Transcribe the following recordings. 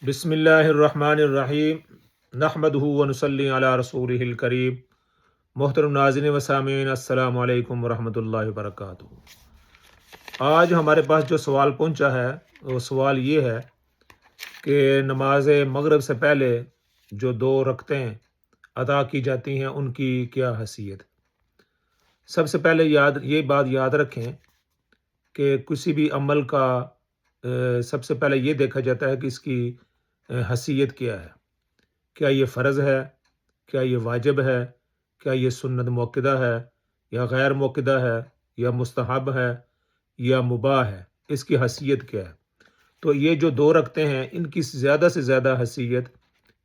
بسم اللہ الرحمن الرحیم نحمدہ ونصلی علی رسولہ الکریم۔ محترم ناظرین و سامعین، السلام علیکم ورحمۃ اللہ وبرکاتہ۔ آج ہمارے پاس جو سوال پہنچا ہے وہ سوال یہ ہے کہ نماز مغرب سے پہلے جو 2 رکعتیں ادا کی جاتی ہیں ان کی کیا حیثیت۔ سب سے پہلے یہ بات یاد رکھیں کہ کسی بھی عمل کا سب سے پہلے یہ دیکھا جاتا ہے کہ اس کی حیثیت کیا ہے۔ کیا یہ فرض ہے، کیا یہ واجب ہے، کیا یہ سنت موقدہ ہے یا غیر موقدہ ہے یا مستحب ہے یا مباح ہے، اس کی حیثیت کیا ہے۔ تو یہ جو 2 رکعتیں ہیں ان کی زیادہ سے زیادہ حیثیت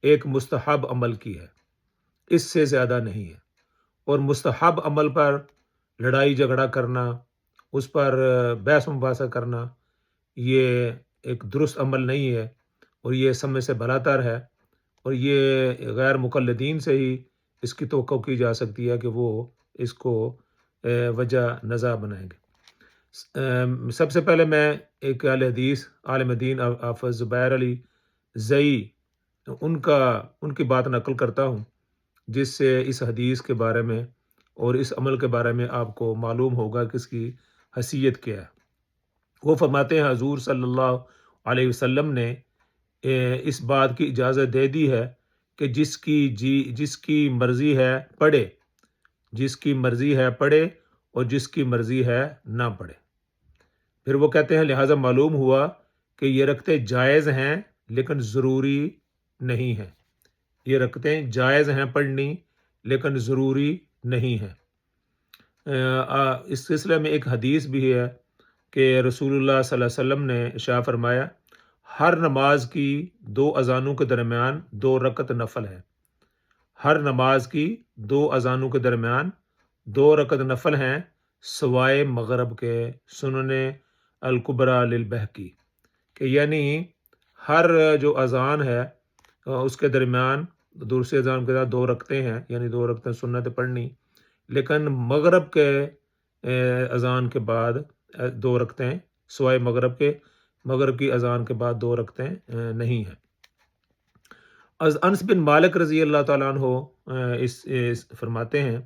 ایک مستحب عمل کی ہے، اس سے زیادہ نہیں ہے۔ اور مستحب عمل پر لڑائی جھگڑا کرنا، اس پر بحث مباحثہ کرنا، یہ ایک درست عمل نہیں ہے، اور یہ سب سے بلاتر ہے، اور یہ غیر مقلدین سے ہی اس کی توقع کی جا سکتی ہے کہ وہ اس کو وجہ نزاع بنائیں گے۔ سب سے پہلے میں ایک اہل حدیث عالم دین حافظ زبیر علی زئی ان کی بات نقل کرتا ہوں، جس سے اس حدیث کے بارے میں اور اس عمل کے بارے میں آپ کو معلوم ہوگا کہ اس کی حیثیت کیا ہے۔ وہ فرماتے ہیں حضور صلی اللہ علیہ وسلم نے اس بات کی اجازت دے دی ہے کہ جس کی مرضی ہے پڑھے، جس کی مرضی ہے پڑھے اور جس کی مرضی ہے نہ پڑھے۔ پھر وہ کہتے ہیں لہٰذا معلوم ہوا کہ یہ رکعتیں جائز ہیں لیکن ضروری نہیں ہیں۔ یہ رکعتیں جائز ہیں پڑھنی لیکن ضروری نہیں ہیں۔ اس سلسلے میں ایک حدیث بھی ہے کہ رسول اللہ صلی اللہ علیہ وسلم نے ارشاد فرمایا ہر نماز کی 2 اذانوں کے درمیان 2 رکعت نفل ہے۔ ہر نماز کی 2 اذانوں کے درمیان 2 رکعت نفل ہیں سوائے مغرب کے۔ سنن الکبریٰ للبہقی کہ یعنی ہر جو اذان ہے اس کے درمیان دوسری اذان کے ساتھ 2 رکعتیں ہیں، یعنی 2 رکعتیں سنت پڑھنی، لیکن مغرب کے اذان کے بعد 2 رکعتیں سوائے مغرب کی اذان کے بعد 2 رکعتیں نہیں ہیں۔ انس بن مالک رضی اللہ تعالیٰ عنہ اس فرماتے ہیں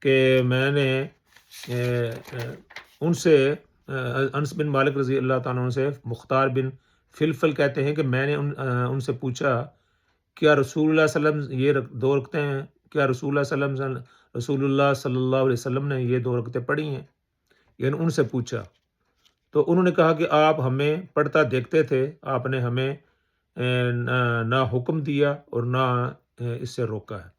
کہ میں نے ان سے انس بن مالک رضی اللہ تعالیٰ عنہ سے مختار بن فلفل کہتے ہیں کہ میں نے ان سے پوچھا کیا رسول اللہ صلی اللہ علیہ وسلم یہ 2 رکعتیں کیا رسول اللہ صلی اللہ علیہ وسلم نے یہ 2 رکعتیں پڑھی ہیں، یعنی ان سے پوچھا۔ تو انہوں نے کہا کہ آپ ہمیں پڑھتا دیکھتے تھے، آپ نے ہمیں نہ حکم دیا اور نہ اس سے روکا ہے۔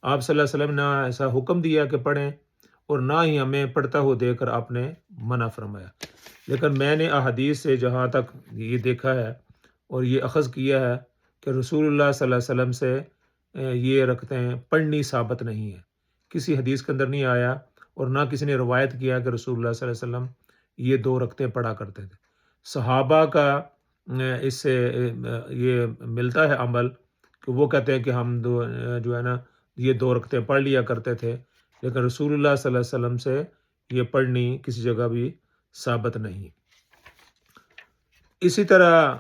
آپ صلی اللہ علیہ وسلم نے نہ ایسا حکم دیا کہ پڑھیں اور نہ ہی ہمیں پڑھتا ہوا دیکھ کر آپ نے منع فرمایا۔ لیکن میں نے احادیث سے جہاں تک یہ دیکھا ہے اور یہ اخذ کیا ہے کہ رسول اللہ صلی اللہ علیہ وسلم سے یہ رکعتیں پڑھنی ثابت نہیں ہے، کسی حدیث کے اندر نہیں آیا، اور نہ کسی نے روایت کیا کہ رسول اللہ صلی اللہ علیہ وسلم یہ 2 رکعتیں پڑھا کرتے تھے۔ صحابہ کا اس سے یہ ملتا ہے عمل کہ وہ کہتے ہیں کہ ہم جو ہے نا یہ 2 رکعتیں پڑھ لیا کرتے تھے، لیکن رسول اللہ صلی اللہ علیہ وسلم سے یہ پڑھنی کسی جگہ بھی ثابت نہیں۔ اسی طرح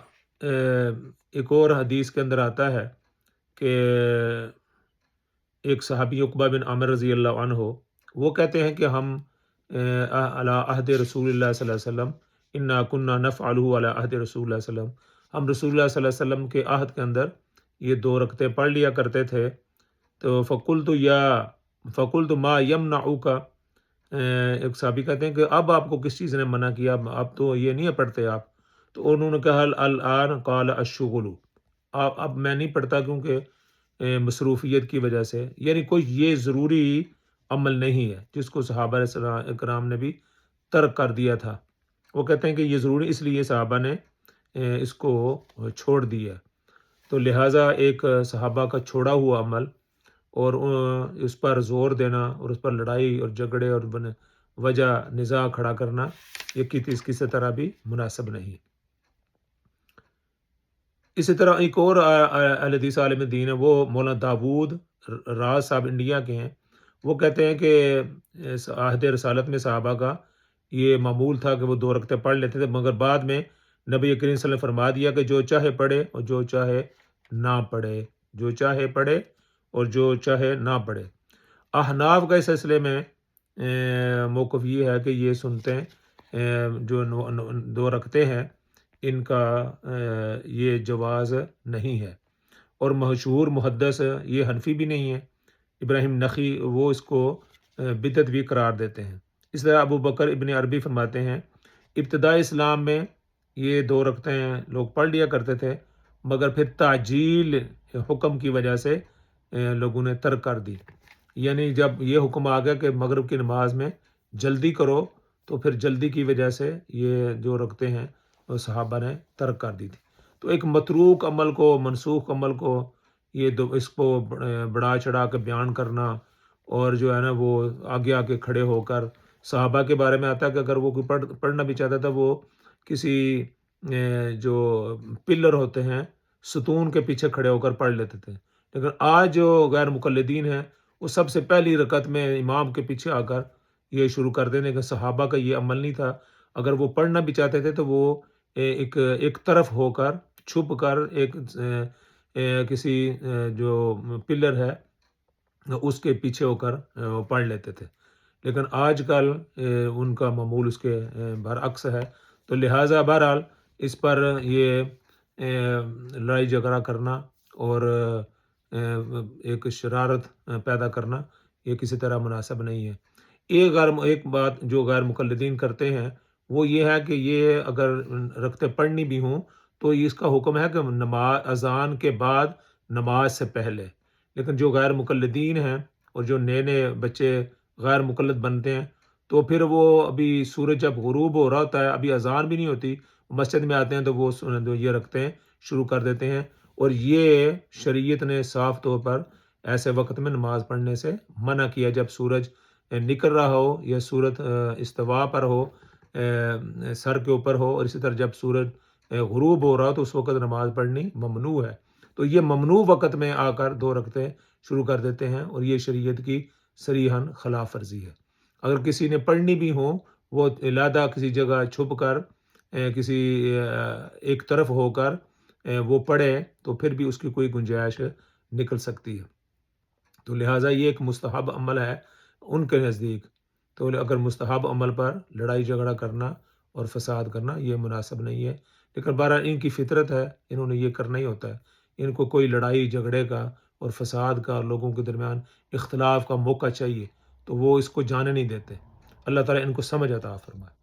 ایک اور حدیث کے اندر آتا ہے کہ ایک صحابی عقبہ بن عامر رضی اللہ عنہ وہ کہتے ہیں کہ ہم علی عہد رسول اللہ صلی اللہ علیہ وسلم انا کنا نفعلہ علی عہد رسول اللہ صلی اللہ علیہ وسلم، ہم رسول اللہ صلی اللہ علیہ وسلم کے عہد کے اندر یہ 2 رکعتیں پڑھ لیا کرتے تھے۔ تو فقلت ما یمنعک، ایک صحابی کہتے ہیں کہ اب آپ کو کس چیز نے منع کیا، اب تو یہ نہیں پڑھتے آپ؟ تو انہوں نے کہا الان قال الشغل، اب میں نہیں پڑھتا کیونکہ مصروفیت کی وجہ سے، یعنی کوئی یہ ضروری عمل نہیں ہے جس کو صحابہ اکرام نے بھی ترک کر دیا تھا۔ وہ کہتے ہیں کہ یہ ضروری اس لیے صحابہ نے اس کو چھوڑ دیا، تو لہٰذا ایک صحابہ کا چھوڑا ہوا عمل اور اس پر زور دینا اور اس پر لڑائی اور جھگڑے اور وجہ نزاع کھڑا کرنا یہ کسی طرح بھی مناسب نہیں۔ اسی طرح ایک اور اہل حدیث عالم دین ہے، وہ مولانا داود راز صاحب انڈیا کے ہیں۔ وہ کہتے ہیں کہ عہد رسالت میں صحابہ کا یہ معمول تھا کہ وہ 2 رکعتیں پڑھ لیتے تھے، مگر بعد میں نبی کریم صلی اللہ علیہ وسلم نے فرما دیا کہ جو چاہے پڑھے اور جو چاہے نہ پڑھے، جو چاہے پڑھے اور جو چاہے نہ پڑھے۔ احناف کا اس سلسلے میں موقف یہ ہے کہ یہ سنتے ہیں جو دو رکھتے ہیں ان کا یہ جواز نہیں ہے، اور مشہور محدث یہ حنفی بھی نہیں ہے، ابراہیم نخعی، وہ اس کو بدعت بھی قرار دیتے ہیں۔ اس طرح ابو بکر ابن عربی فرماتے ہیں ابتدائی اسلام میں یہ دو رکھتے ہیں لوگ پڑھ لیا کرتے تھے، مگر پھر تعجیل حکم کی وجہ سے لوگوں نے ترک کر دی، یعنی جب یہ حکم آ گیا کہ مغرب کی نماز میں جلدی کرو تو پھر جلدی کی وجہ سے یہ جو رکھتے ہیں وہ صحابہ نے ترک کر دی تھی۔ تو ایک متروک عمل کو، منسوخ عمل کو یہ اس کو بڑھا چڑھا کے بیان کرنا، اور جو ہے نا وہ آگے آگے کھڑے ہو کر، صحابہ کے بارے میں آتا ہے کہ اگر وہ کوئی پڑھنا بھی چاہتا تھا وہ کسی جو پلر ہوتے ہیں ستون کے پیچھے کھڑے ہو کر پڑھ لیتے تھے، لیکن آج جو غیر مقلدین ہیں وہ سب سے پہلی رکعت میں امام کے پیچھے آ کر یہ شروع کر دینے کہ صحابہ کا یہ عمل نہیں تھا، اگر وہ پڑھنا بھی چاہتے تھے تو وہ ایک طرف ہو کر چھپ کر ایک کسی جو پلر ہے اس کے پیچھے ہو کر وہ پڑھ لیتے تھے، لیکن آج کل ان کا معمول اس کے برعکس ہے۔ تو لہٰذا بہرحال اس پر یہ لڑائی جھگڑا کرنا اور ایک شرارت پیدا کرنا یہ کسی طرح مناسب نہیں ہے۔ ایک بات جو غیر مقلدین کرتے ہیں وہ یہ ہے کہ یہ اگر رکھتے پڑھنی بھی ہوں تو اس کا حکم ہے کہ نماز اذان کے بعد نماز سے پہلے، لیکن جو غیر مقلدین ہیں اور جو نئے نئے بچے غیر مقلد بنتے ہیں تو پھر وہ ابھی سورج جب غروب ہو رہا ہوتا ہے، ابھی اذان بھی نہیں ہوتی، مسجد میں آتے ہیں تو وہ یہ رکھتے ہیں شروع کر دیتے ہیں، اور یہ شریعت نے صاف طور پر ایسے وقت میں نماز پڑھنے سے منع کیا جب سورج نکل رہا ہو یا سورج استوا پر ہو، سر کے اوپر ہو، اور اسی طرح جب سورج غروب ہو رہا ہو تو اس وقت نماز پڑھنی ممنوع ہے۔ تو یہ ممنوع وقت میں آ کر دو رکعتیں شروع کر دیتے ہیں، اور یہ شریعت کی صریحاً خلاف ورزی ہے۔ اگر کسی نے پڑھنی بھی ہو وہ علیحدہ کسی جگہ چھپ کر کسی ایک طرف ہو کر وہ پڑھے تو پھر بھی اس کی کوئی گنجائش نکل سکتی ہے۔ تو لہٰذا یہ ایک مستحب عمل ہے ان کے نزدیک، تو اگر مستحب عمل پر لڑائی جھگڑا کرنا اور فساد کرنا یہ مناسب نہیں ہے، لیکن بہرحال ان کی فطرت ہے، انہوں نے یہ کرنا ہی ہوتا ہے، ان کو کوئی لڑائی جھگڑے کا اور فساد کا، لوگوں کے درمیان اختلاف کا موقع چاہیے تو وہ اس کو جانے نہیں دیتے۔ اللہ تعالیٰ ان کو سمجھ عطا فرمائے۔